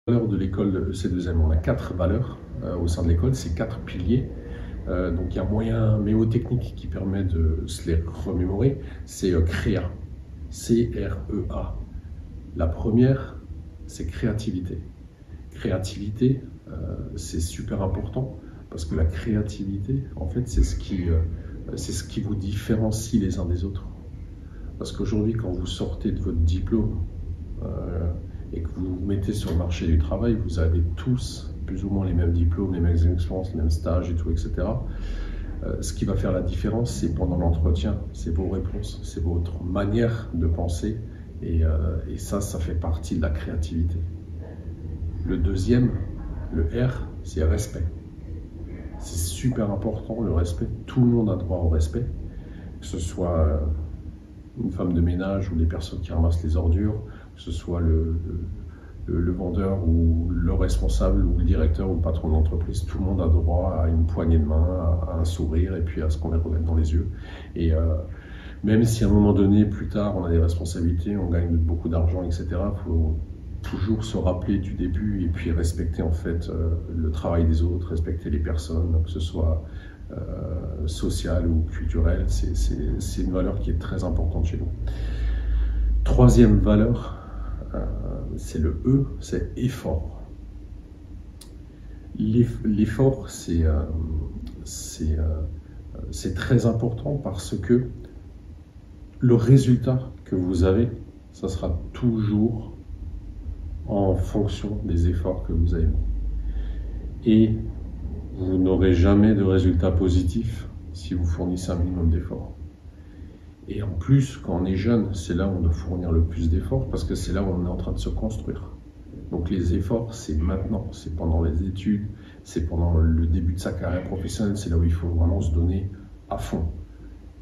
valeurs de l'école de C2M. On a 4 valeurs au sein de l'école, c'est 4 piliers. Donc il y a un moyen mémotechnique qui permet de se les remémorer, c'est CREA, C-R-E-A. La première, c'est créativité. Créativité, c'est super important parce que la créativité, en fait, c'est ce qui vous différencie les uns des autres. Parce qu'aujourd'hui, quand vous sortez de votre diplôme et que vous vous mettez sur le marché du travail, vous avez tous plus ou moins les mêmes diplômes, les mêmes expériences, les mêmes stages et tout, etc. Ce qui va faire la différence, c'est pendant l'entretien, c'est vos réponses, c'est votre manière de penser et ça fait partie de la créativité. Le deuxième, le R, c'est respect. C'est super important, le respect. Tout le monde a droit au respect, que ce soit une femme de ménage ou les personnes qui ramassent les ordures, que ce soit le vendeur ou le responsable ou le directeur ou le patron d'entreprise. Tout le monde a droit à une poignée de main, à un sourire et puis à ce qu'on les regarde dans les yeux. Et même si à un moment donné, plus tard, on a des responsabilités, on gagne beaucoup d'argent, etc., il faut toujours se rappeler du début et puis respecter en fait le travail des autres, respecter les personnes, que ce soit sociale ou culturelle. C'est une valeur qui est très importante chez nous. Troisième valeur, c'est le E, c'est effort. L'effort, c'est très important parce que le résultat que vous avez, ça sera toujours en fonction des efforts que vous avez mis. Et vous n'aurez jamais de résultat positif si vous fournissez un minimum d'efforts. Et en plus, quand on est jeune, c'est là où on doit fournir le plus d'efforts parce que c'est là où on est en train de se construire. Donc les efforts, c'est maintenant, c'est pendant les études, c'est pendant le début de sa carrière professionnelle, c'est là où il faut vraiment se donner à fond.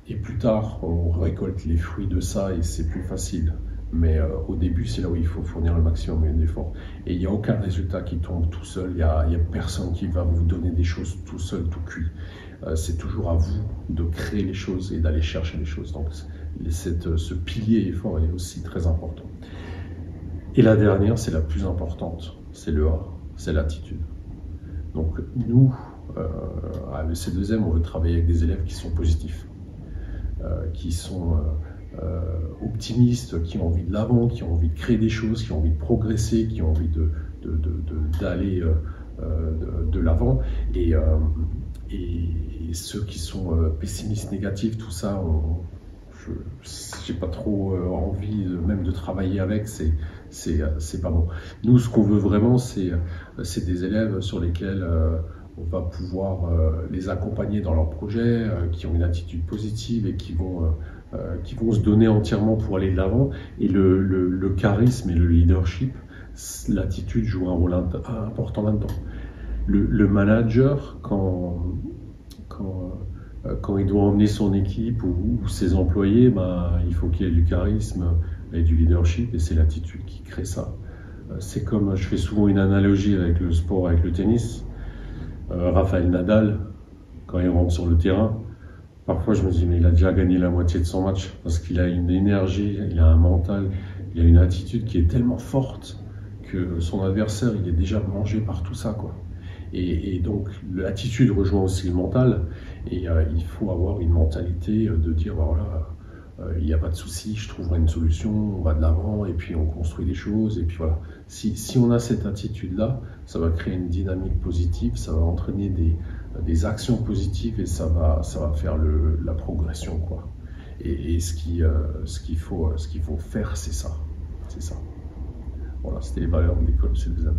Et plus tard, on récolte les fruits de ça et c'est plus facile. Mais au début, c'est là où il faut fournir le maximum d'efforts. Et il n'y a aucun résultat qui tombe tout seul, il n'y a personne qui va vous donner des choses tout seul, tout cuit. C'est toujours à vous de créer les choses et d'aller chercher les choses. Donc ce pilier effort est aussi très important. Et la dernière, c'est la plus importante, c'est le A, c'est l'attitude. Donc nous, à C2M, on veut travailler avec des élèves qui sont positifs, qui sont optimistes, qui ont envie de l'avant, qui ont envie de créer des choses, qui ont envie de progresser, qui ont envie d'aller de l'avant. Et ceux qui sont pessimistes, négatifs, tout ça, j'ai pas trop envie même de travailler avec, c'est pas bon. Nous, ce qu'on veut vraiment, c'est des élèves sur lesquels on va pouvoir les accompagner dans leurs projets, qui ont une attitude positive et qui vont se donner entièrement pour aller de l'avant. Et le charisme et le leadership, l'attitude joue un rôle important là-dedans. Le manager, quand il doit emmener son équipe ou ses employés, il faut qu'il y ait du charisme et du leadership, et c'est l'attitude qui crée ça. C'est comme, je fais souvent une analogie avec le sport, avec le tennis. Rafael Nadal, quand il rentre sur le terrain, parfois je me dis mais il a déjà gagné la moitié de son match parce qu'il a une énergie, il a un mental, il a une attitude qui est tellement forte que son adversaire il est déjà mangé par tout ça, quoi. Et donc l'attitude rejoint aussi le mental et il faut avoir une mentalité de dire voilà, il n'y a pas de souci, je trouverai une solution, on va de l'avant et puis on construit des choses et puis voilà. Si on a cette attitude-là, ça va créer une dynamique positive, ça va entraîner des actions positives et ça va faire la progression, quoi. Et ce qu'il faut faire, c'est ça. Voilà, c'était les valeurs de l'école C2M.